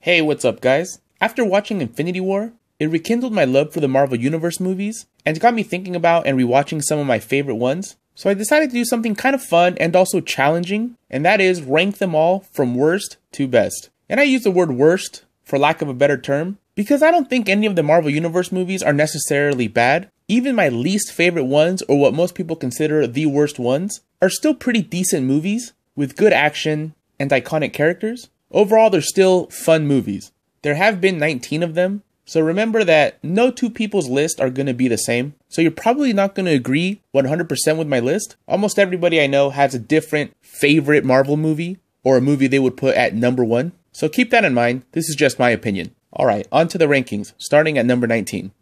Hey, what's up guys? After watching Infinity War, it rekindled my love for the Marvel Universe movies and got me thinking about and rewatching some of my favorite ones. So I decided to do something kind of fun and also challenging, and that is rank them all from worst to best. And I use the word worst, for lack of a better term, because I don't think any of the Marvel Universe movies are necessarily bad. Even my least favorite ones, or what most people consider the worst ones, are still pretty decent movies with good action and iconic characters. Overall, they're still fun movies. There have been 19 of them, so remember that no two people's lists are going to be the same. So you're probably not going to agree 100% with my list. Almost everybody I know has a different favorite Marvel movie or a movie they would put at number 1. So keep that in mind. This is just my opinion. Alright, on to the rankings, starting at number 19.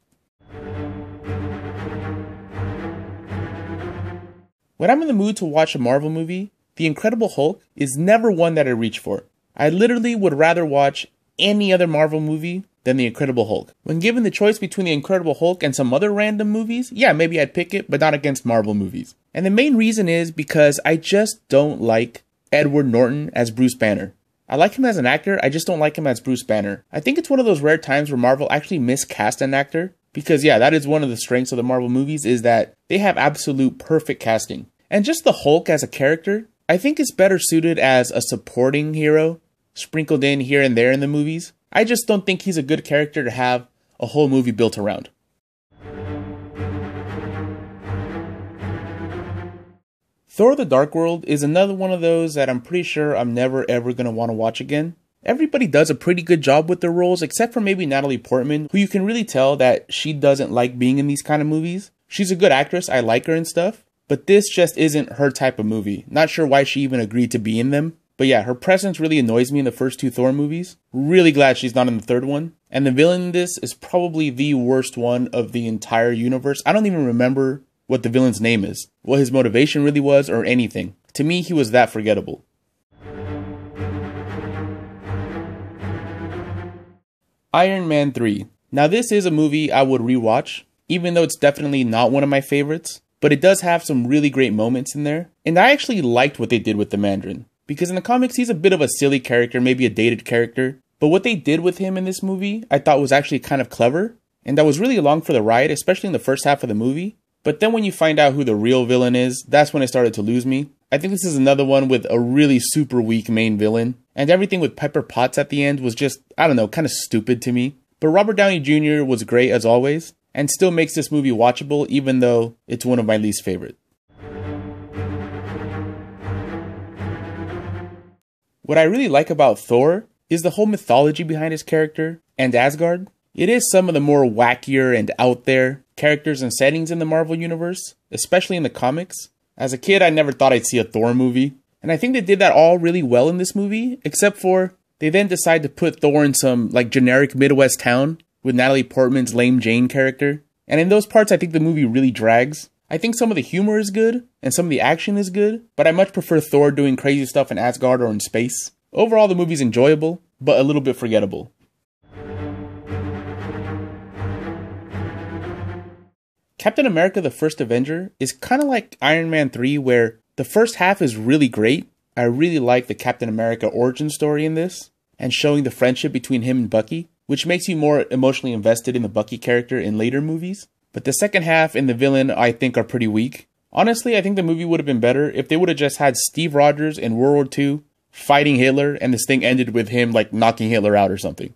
When I'm in the mood to watch a Marvel movie, The Incredible Hulk is never one that I reach for. I literally would rather watch any other Marvel movie than The Incredible Hulk. When given the choice between The Incredible Hulk and some other random movies, yeah, maybe I'd pick it, but not against Marvel movies. And the main reason is because I just don't like Edward Norton as Bruce Banner. I like him as an actor, I just don't like him as Bruce Banner. I think it's one of those rare times where Marvel actually miscast an actor, because yeah, that is one of the strengths of the Marvel movies, is that they have absolute perfect casting. And just the Hulk as a character, I think is better suited as a supporting hero, sprinkled in here and there in the movies. I just don't think he's a good character to have a whole movie built around. Thor: The Dark World is another one of those that I'm pretty sure I'm never ever going to want to watch again. Everybody does a pretty good job with their roles, except for maybe Natalie Portman, who you can really tell that she doesn't like being in these kind of movies. She's a good actress, I like her and stuff, but this just isn't her type of movie. Not sure why she even agreed to be in them. But yeah, her presence really annoys me in the first 2 Thor movies. Really glad she's not in the third one. And the villain in this is probably the worst one of the entire universe. I don't even remember what the villain's name is, what his motivation really was, or anything. To me, he was that forgettable. Iron Man 3. Now this is a movie I would rewatch, even though it's definitely not one of my favorites. But it does have some really great moments in there. And I actually liked what they did with the Mandarin. Because in the comics, he's a bit of a silly character, maybe a dated character. But what they did with him in this movie, I thought was actually kind of clever. And I was really along for the ride, especially in the first half of the movie. But then when you find out who the real villain is, that's when it started to lose me. I think this is another one with a really super weak main villain. And everything with Pepper Potts at the end was just, I don't know, kind of stupid to me. But Robert Downey Jr. was great as always. And still makes this movie watchable, even though it's one of my least favorite. What I really like about Thor is the whole mythology behind his character and Asgard. It is some of the more wackier and out there characters and settings in the Marvel Universe, especially in the comics. As a kid, I never thought I'd see a Thor movie, and I think they did that all really well in this movie, except for they then decide to put Thor in some like generic Midwest town with Natalie Portman's lame Jane character. And in those parts, I think the movie really drags. I think some of the humor is good, and some of the action is good, but I much prefer Thor doing crazy stuff in Asgard or in space. Overall, the movie's enjoyable, but a little bit forgettable. Captain America: The First Avenger is kind of like Iron Man 3, where the first half is really great. I really like the Captain America origin story in this, and showing the friendship between him and Bucky, which makes you more emotionally invested in the Bucky character in later movies. But the second half and the villain, I think, are pretty weak. Honestly, I think the movie would have been better if they would have just had Steve Rogers in World War II fighting Hitler, and this thing ended with him like knocking Hitler out or something.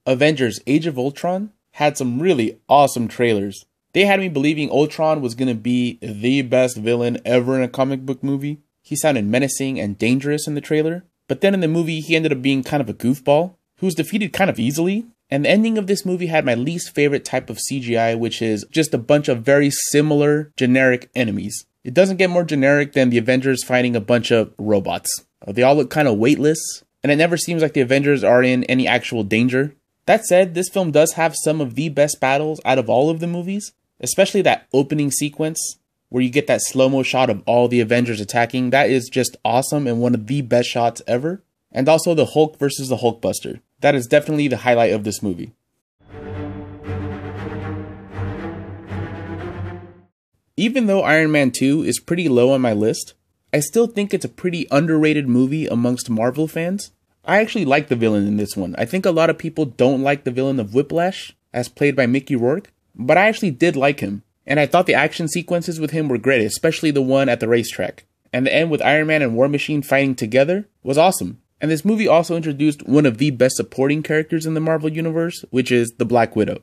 Avengers: Age of Ultron had some really awesome trailers. They had me believing Ultron was going to be the best villain ever in a comic book movie. He sounded menacing and dangerous in the trailer, but then in the movie he ended up being kind of a goofball who was defeated kind of easily. And the ending of this movie had my least favorite type of CGI, which is just a bunch of very similar generic enemies. It doesn't get more generic than the Avengers fighting a bunch of robots. They all look kind of weightless, and it never seems like the Avengers are in any actual danger. That said, this film does have some of the best battles out of all of the movies, especially that opening sequence where you get that slow-mo shot of all the Avengers attacking. That is just awesome and one of the best shots ever. And also the Hulk versus the Hulkbuster. That is definitely the highlight of this movie. Even though Iron Man 2 is pretty low on my list, I still think it's a pretty underrated movie amongst Marvel fans. I actually like the villain in this one. I think a lot of people don't like the villain of Whiplash, as played by Mickey Rourke, but I actually did like him. And I thought the action sequences with him were great, especially the one at the racetrack. And the end with Iron Man and War Machine fighting together was awesome. And this movie also introduced one of the best supporting characters in the Marvel Universe, which is the Black Widow.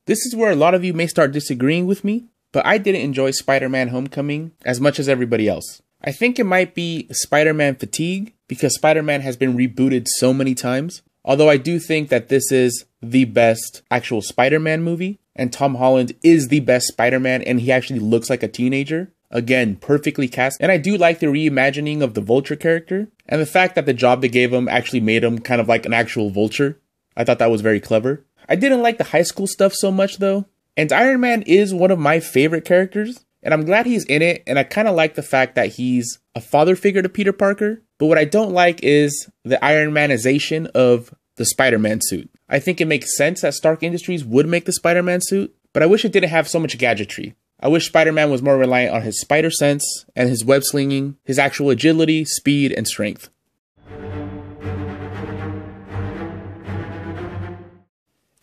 This is where a lot of you may start disagreeing with me, but I didn't enjoy Spider-Man Homecoming as much as everybody else. I think it might be Spider-Man fatigue, because Spider-Man has been rebooted so many times. Although I do think that this is the best actual Spider-Man movie, and Tom Holland is the best Spider-Man, and he actually looks like a teenager. Again, perfectly cast. And I do like the reimagining of the Vulture character, and the fact that the job they gave him actually made him kind of like an actual Vulture. I thought that was very clever. I didn't like the high school stuff so much though, and Iron Man is one of my favorite characters, and I'm glad he's in it, and I kind of like the fact that he's a father figure to Peter Parker, but what I don't like is the Iron Manization of the Spider-Man suit. I think it makes sense that Stark Industries would make the Spider-Man suit, but I wish it didn't have so much gadgetry. I wish Spider-Man was more reliant on his spider sense and his web slinging, his actual agility, speed, and strength.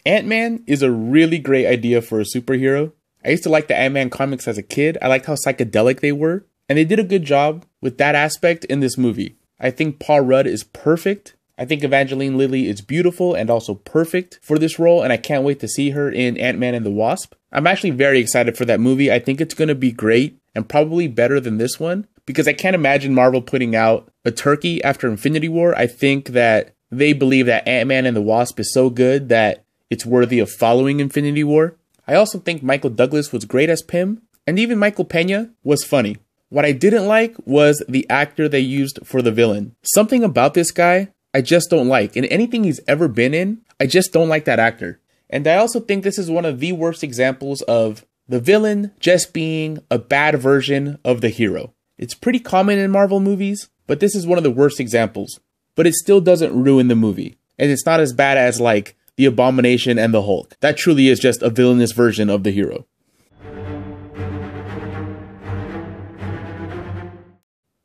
Ant-Man is a really great idea for a superhero. I used to like the Ant-Man comics as a kid. I liked how psychedelic they were, and they did a good job with that aspect in this movie. I think Paul Rudd is perfect. I think Evangeline Lilly is beautiful and also perfect for this role, and I can't wait to see her in Ant-Man and the Wasp. I'm actually very excited for that movie. I think it's going to be great and probably better than this one, because I can't imagine Marvel putting out a turkey after Infinity War. I think that they believe that Ant-Man and the Wasp is so good that it's worthy of following Infinity War. I also think Michael Douglas was great as Pym, and even Michael Pena was funny. What I didn't like was the actor they used for the villain. Something about this guy I just don't like. In anything he's ever been in, I just don't like that actor. And I also think this is one of the worst examples of the villain just being a bad version of the hero. It's pretty common in Marvel movies, but this is one of the worst examples. But it still doesn't ruin the movie. And it's not as bad as like the Abomination and the Hulk. That truly is just a villainous version of the hero.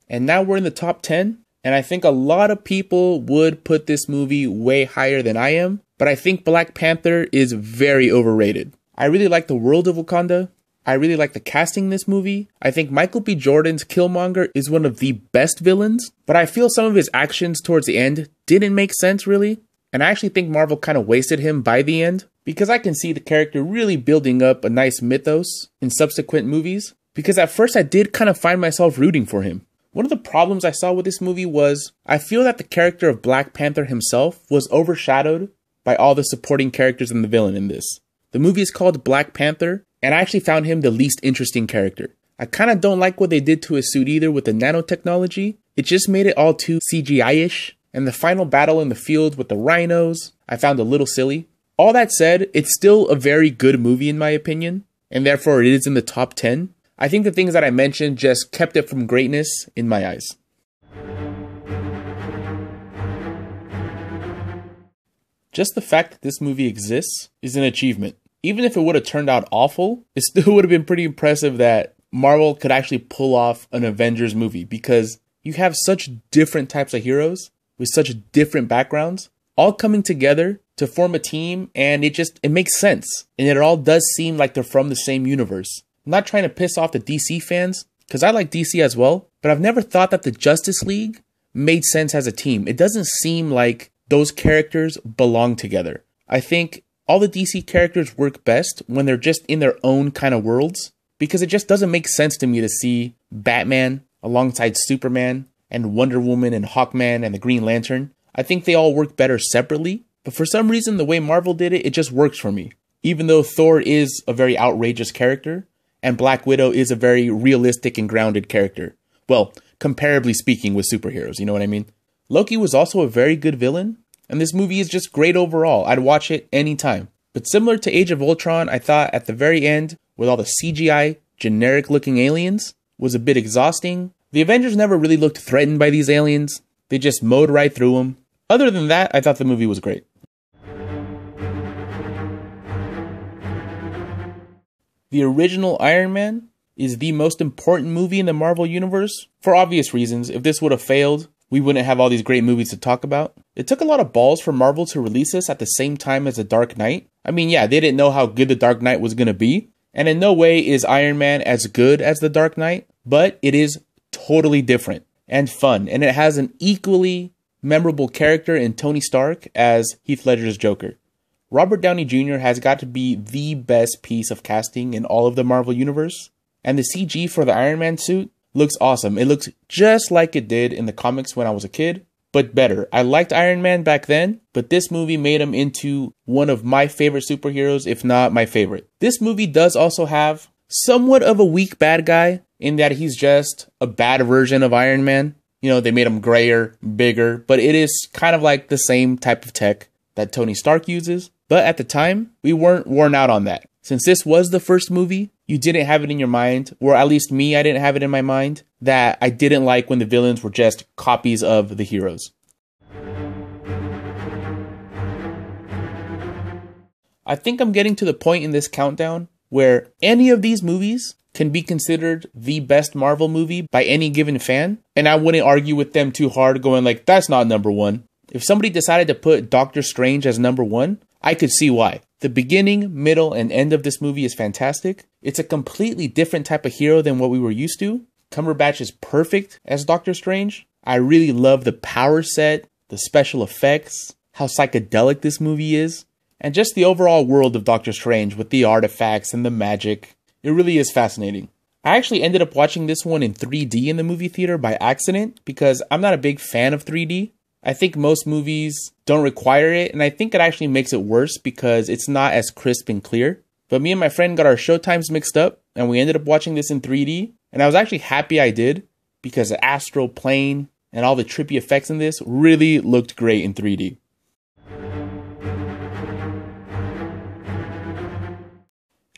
And now we're in the top 10, and I think a lot of people would put this movie way higher than I am, but I think Black Panther is very overrated. I really like the world of Wakanda. I really like the casting in this movie. I think Michael B. Jordan's Killmonger is one of the best villains, but I feel some of his actions towards the end didn't make sense really. And I actually think Marvel kind of wasted him by the end, because I can see the character really building up a nice mythos in subsequent movies, because at first I did kind of find myself rooting for him. One of the problems I saw with this movie was I feel that the character of Black Panther himself was overshadowed by all the supporting characters and the villain in this. The movie is called Black Panther, and I actually found him the least interesting character. I kind of don't like what they did to his suit either with the nanotechnology. It just made it all too CGI-ish. And the final battle in the field with the rhinos, I found a little silly. All that said, it's still a very good movie in my opinion, and therefore it is in the top 10. I think the things that I mentioned just kept it from greatness in my eyes. Just the fact that this movie exists is an achievement. Even if it would have turned out awful, it still would have been pretty impressive that Marvel could actually pull off an Avengers movie, because you have such different types of heroes with such different backgrounds, all coming together to form a team, and it makes sense. And it all does seem like they're from the same universe. I'm not trying to piss off the DC fans, because I like DC as well, but I've never thought that the Justice League made sense as a team. It doesn't seem like those characters belong together. I think all the DC characters work best when they're just in their own kind of worlds, because it just doesn't make sense to me to see Batman alongside Superman and Wonder Woman and Hawkman and the Green Lantern. I think they all work better separately, but for some reason the way Marvel did it, it just works for me. Even though Thor is a very outrageous character, and Black Widow is a very realistic and grounded character. Well, comparably speaking with superheroes, you know what I mean? Loki was also a very good villain, and this movie is just great overall. I'd watch it anytime. But similar to Age of Ultron, I thought at the very end, with all the CGI, generic looking aliens, was a bit exhausting. The Avengers never really looked threatened by these aliens. They just mowed right through them. Other than that, I thought the movie was great. The original Iron Man is the most important movie in the Marvel Universe, for obvious reasons. If this would have failed, we wouldn't have all these great movies to talk about. It took a lot of balls for Marvel to release this at the same time as The Dark Knight. I mean, yeah, they didn't know how good The Dark Knight was going to be, and in no way is Iron Man as good as The Dark Knight, but it is totally different and fun, and it has an equally memorable character in Tony Stark as Heath Ledger's Joker. Robert Downey Jr. has got to be the best piece of casting in all of the Marvel Universe, and the CG for the Iron Man suit looks awesome. It looks just like it did in the comics when I was a kid, but better. I liked Iron Man back then, but this movie made him into one of my favorite superheroes, if not my favorite. This movie does also have somewhat of a weak bad guy in that he's just a bad version of Iron Man. You know, they made him grayer, bigger, but it is kind of like the same type of tech that Tony Stark uses. But at the time, we weren't worn out on that. Since this was the first movie, you didn't have it in your mind, or at least me, I didn't have it in my mind, that I didn't like when the villains were just copies of the heroes. I think I'm getting to the point in this countdown where any of these movies can be considered the best Marvel movie by any given fan, and I wouldn't argue with them too hard going like, that's not number one. If somebody decided to put Doctor Strange as number one, I could see why. The beginning, middle, and end of this movie is fantastic. It's a completely different type of hero than what we were used to. Cumberbatch is perfect as Doctor Strange. I really love the power set, the special effects, how psychedelic this movie is, and just the overall world of Doctor Strange with the artifacts and the magic. It really is fascinating. I actually ended up watching this one in 3D in the movie theater by accident because I'm not a big fan of 3D. I think most movies don't require it, and I think it actually makes it worse because it's not as crisp and clear. But me and my friend got our showtimes mixed up, and we ended up watching this in 3D, and I was actually happy I did because the astral plane and all the trippy effects in this really looked great in 3D.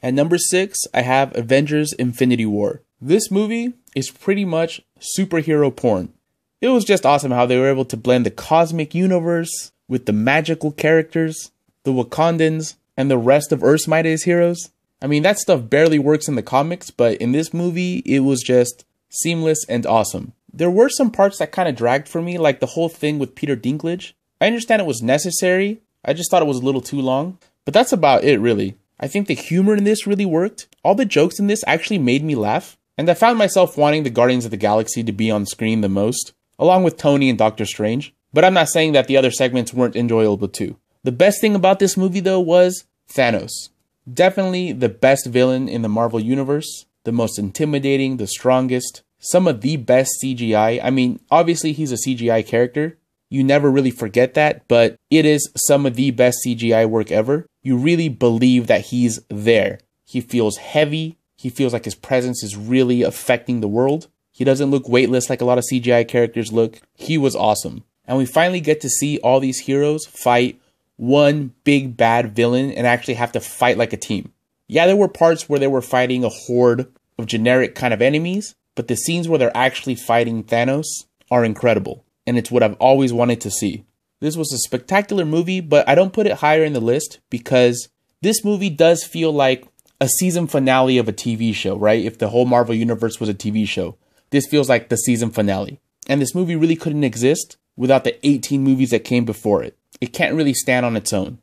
At number 6, I have Avengers Infinity War. This movie is pretty much superhero porn. It was just awesome how they were able to blend the cosmic universe with the magical characters, the Wakandans, and the rest of Earth's mightiest heroes. I mean, that stuff barely works in the comics, but in this movie, it was just seamless and awesome. There were some parts that kind of dragged for me, like the whole thing with Peter Dinklage. I understand it was necessary, I just thought it was a little too long, but that's about it really. I think the humor in this really worked. All the jokes in this actually made me laugh, and I found myself wanting the Guardians of the Galaxy to be on screen the most, along with Tony and Doctor Strange, but I'm not saying that the other segments weren't enjoyable too. The best thing about this movie though was Thanos. Definitely the best villain in the Marvel Universe, the most intimidating, the strongest, some of the best CGI. I mean, obviously he's a CGI character. You never really forget that, but it is some of the best CGI work ever. You really believe that he's there. He feels heavy. He feels like his presence is really affecting the world. He doesn't look weightless like a lot of CGI characters look. He was awesome. And we finally get to see all these heroes fight one big bad villain and actually have to fight like a team. Yeah, there were parts where they were fighting a horde of generic kind of enemies, but the scenes where they're actually fighting Thanos are incredible. And it's what I've always wanted to see. This was a spectacular movie, but I don't put it higher in the list because this movie does feel like a season finale of a TV show, right? If the whole Marvel Universe was a TV show, this feels like the season finale. And this movie really couldn't exist without the 18 movies that came before it. It can't really stand on its own.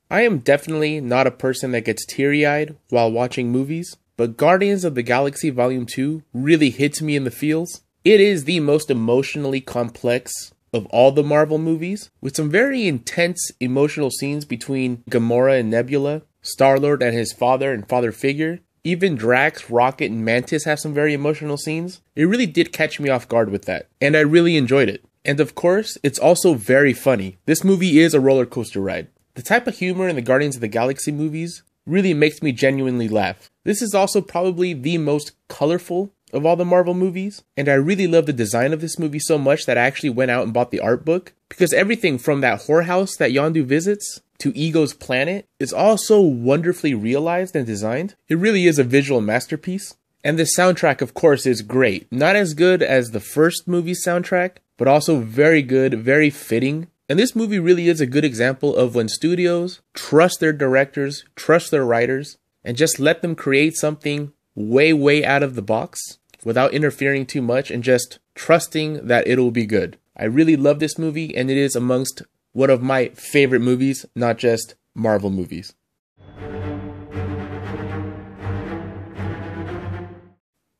I am definitely not a person that gets teary-eyed while watching movies, but Guardians of the Galaxy Volume 2 really hits me in the feels. It is the most emotionally complex of all the Marvel movies, with some very intense emotional scenes between Gamora and Nebula, Star-Lord and his father and father figure. Even Drax, Rocket, and Mantis have some very emotional scenes. It really did catch me off guard with that, and I really enjoyed it. And of course, it's also very funny. This movie is a roller coaster ride. The type of humor in the Guardians of the Galaxy movies really makes me genuinely laugh. This is also probably the most colorful of all the Marvel movies, and I really love the design of this movie so much that I actually went out and bought the art book, because everything from that whorehouse that Yondu visits to Ego's planet is all so wonderfully realized and designed. It really is a visual masterpiece. And the soundtrack, of course, is great. Not as good as the first movie's soundtrack, but also very good, very fitting. And this movie really is a good example of when studios trust their directors, trust their writers, and just let them create something way, way out of the box without interfering too much and just trusting that it'll be good. I really love this movie, and it is amongst one of my favorite movies, not just Marvel movies.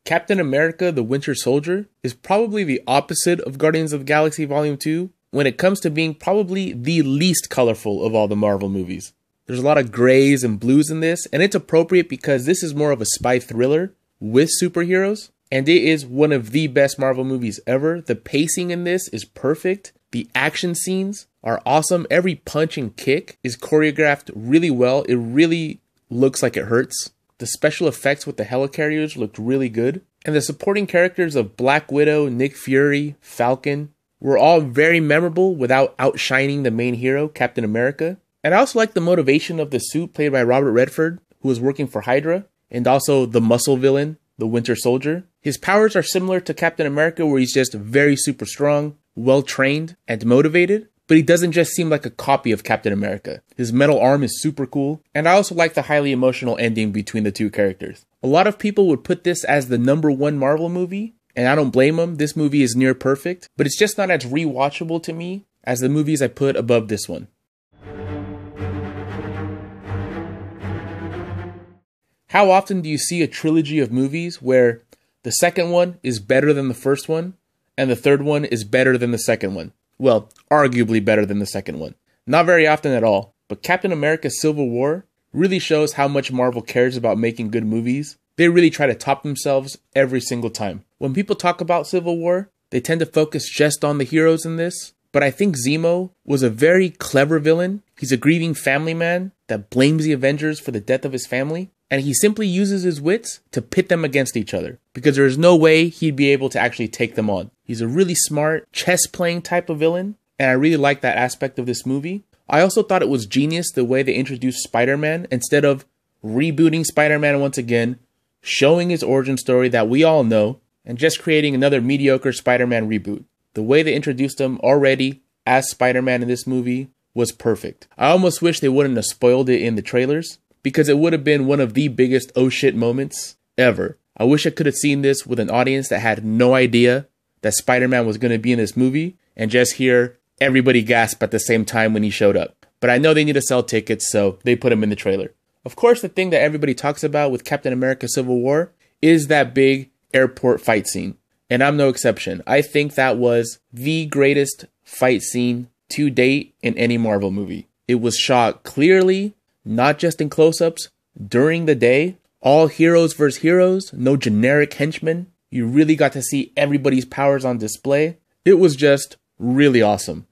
Captain America: The Winter Soldier is probably the opposite of Guardians of the Galaxy Volume 2 when it comes to being probably the least colorful of all the Marvel movies. There's a lot of grays and blues in this, and it's appropriate because this is more of a spy thriller with superheroes, and it is one of the best Marvel movies ever. The pacing in this is perfect. The action scenes are awesome. Every punch and kick is choreographed really well. It really looks like it hurts. The special effects with the helicarriers looked really good. And the supporting characters of Black Widow, Nick Fury, Falcon were all very memorable without outshining the main hero, Captain America. And I also like the motivation of the suit played by Robert Redford, who was working for Hydra, and also the muscle villain, the Winter Soldier. His powers are similar to Captain America, where he's just very super strong, well-trained, and motivated. But he doesn't just seem like a copy of Captain America. His metal arm is super cool, and I also like the highly emotional ending between the two characters. A lot of people would put this as the #1 Marvel movie, and I don't blame them. This movie is near perfect, but it's just not as rewatchable to me as the movies I put above this one. How often do you see a trilogy of movies where the second one is better than the first one, and the third one is better than the second one? Well, arguably better than the second one. Not very often at all, but Captain America: Civil War really shows how much Marvel cares about making good movies. They really try to top themselves every single time. When people talk about Civil War, they tend to focus just on the heroes in this, but I think Zemo was a very clever villain. He's a grieving family man that blames the Avengers for the death of his family, and he simply uses his wits to pit them against each other, because there is no way he'd be able to actually take them on. He's a really smart, chess-playing type of villain, and I really like that aspect of this movie. I also thought it was genius the way they introduced Spider-Man. Instead of rebooting Spider-Man once again, showing his origin story that we all know, and just creating another mediocre Spider-Man reboot. The way they introduced him already as Spider-Man in this movie was perfect. I almost wish they wouldn't have spoiled it in the trailers, because it would have been one of the biggest oh shit moments ever. I wish I could have seen this with an audience that had no idea that Spider-Man was going to be in this movie, and just hear everybody gasp at the same time when he showed up. But I know they need to sell tickets, so they put him in the trailer. Of course, the thing that everybody talks about with Captain America: Civil War is that big airport fight scene. And I'm no exception. I think that was the greatest fight scene to date in any Marvel movie. It was shot clearly, not just in close-ups, during the day. All heroes versus heroes, no generic henchmen. You really got to see everybody's powers on display. It was just really awesome.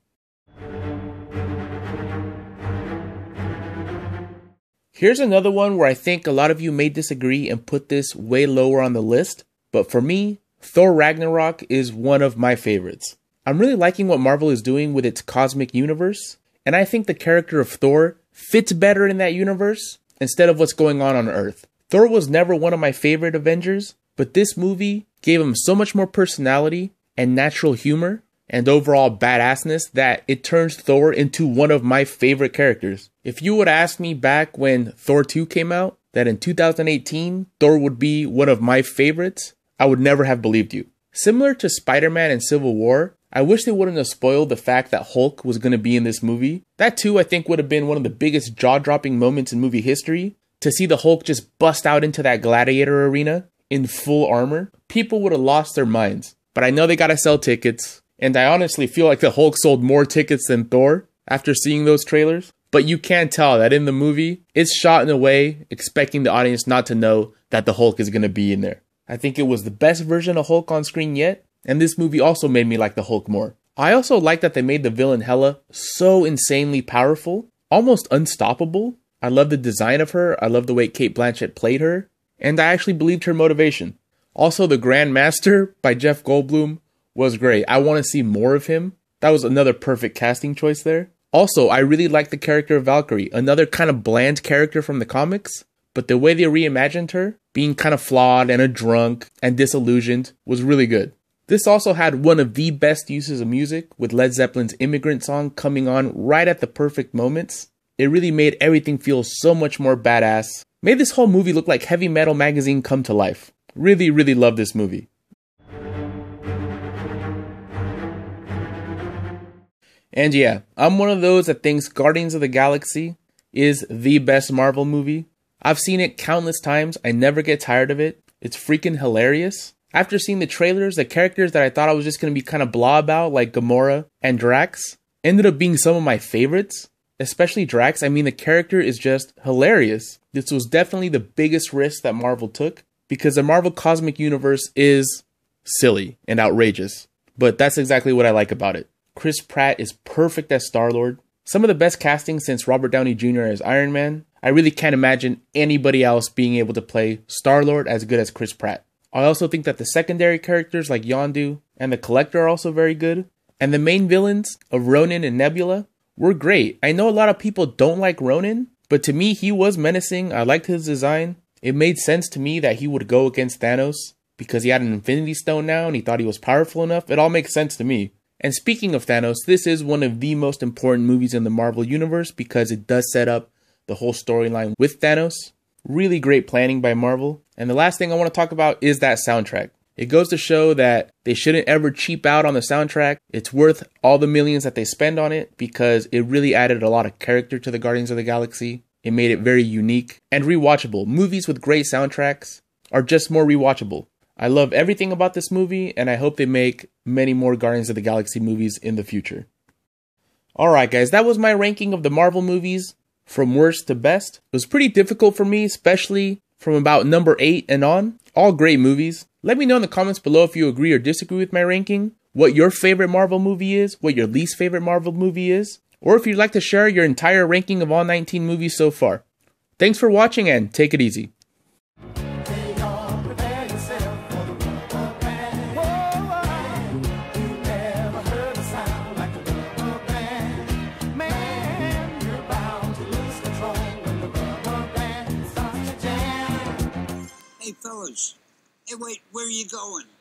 Here's another one where I think a lot of you may disagree and put this way lower on the list, but for me, Thor Ragnarok is one of my favorites. I'm really liking what Marvel is doing with its cosmic universe, and I think the character of Thor fits better in that universe instead of what's going on Earth. Thor was never one of my favorite Avengers, but this movie gave him so much more personality and natural humor and overall badassness that it turns Thor into one of my favorite characters. If you would ask me back when Thor 2 came out, that in 2018, Thor would be one of my favorites, I would never have believed you. Similar to Spider-Man and Civil War, I wish they wouldn't have spoiled the fact that Hulk was going to be in this movie. That too, I think, would have been one of the biggest jaw-dropping moments in movie history. To see the Hulk just bust out into that gladiator arena in full armor, people would have lost their minds. But I know they gotta sell tickets, and I honestly feel like the Hulk sold more tickets than Thor after seeing those trailers. But you can tell that in the movie, it's shot in a way expecting the audience not to know that the Hulk is going to be in there. I think it was the best version of Hulk on screen yet, and this movie also made me like the Hulk more. I also like that they made the villain Hela so insanely powerful, almost unstoppable. I love the design of her, I love the way Cate Blanchett played her, and I actually believed her motivation. Also, the Grand Master by Jeff Goldblum was great. I want to see more of him. That was another perfect casting choice there. Also, I really like the character of Valkyrie, another kind of bland character from the comics, but the way they reimagined her, being kind of flawed and a drunk and disillusioned, was really good. This also had one of the best uses of music, with Led Zeppelin's Immigrant Song coming on right at the perfect moments. It really made everything feel so much more badass. Made this whole movie look like Heavy Metal magazine come to life. Really, really love this movie. And yeah, I'm one of those that thinks Guardians of the Galaxy is the best Marvel movie. I've seen it countless times. I never get tired of it. It's freaking hilarious. After seeing the trailers, the characters that I thought I was just going to be kind of blah about, like Gamora and Drax, ended up being some of my favorites. Especially Drax. I mean, the character is just hilarious. This was definitely the biggest risk that Marvel took, because the Marvel Cosmic Universe is silly and outrageous. But that's exactly what I like about it. Chris Pratt is perfect as Star-Lord. Some of the best casting since Robert Downey Jr. as Iron Man. I really can't imagine anybody else being able to play Star-Lord as good as Chris Pratt. I also think that the secondary characters like Yondu and the Collector are also very good. And the main villains of Ronan and Nebula were great. I know a lot of people don't like Ronan, but to me he was menacing. I liked his design. It made sense to me that he would go against Thanos because he had an Infinity Stone now and he thought he was powerful enough. It all makes sense to me. And speaking of Thanos, this is one of the most important movies in the Marvel Universe because it does set up the whole storyline with Thanos. Really great planning by Marvel. And the last thing I want to talk about is that soundtrack. It goes to show that they shouldn't ever cheap out on the soundtrack. It's worth all the millions that they spend on it because it really added a lot of character to the Guardians of the Galaxy. It made it very unique and rewatchable. Movies with great soundtracks are just more rewatchable. I love everything about this movie, and I hope they make many more Guardians of the Galaxy movies in the future. Alright guys, that was my ranking of the Marvel movies from worst to best. It was pretty difficult for me, especially from about number 8 and on. All great movies. Let me know in the comments below if you agree or disagree with my ranking, what your favorite Marvel movie is, what your least favorite Marvel movie is, or if you'd like to share your entire ranking of all 19 movies so far. Thanks for watching and take it easy. Hey, fellas. Hey, wait, where are you going?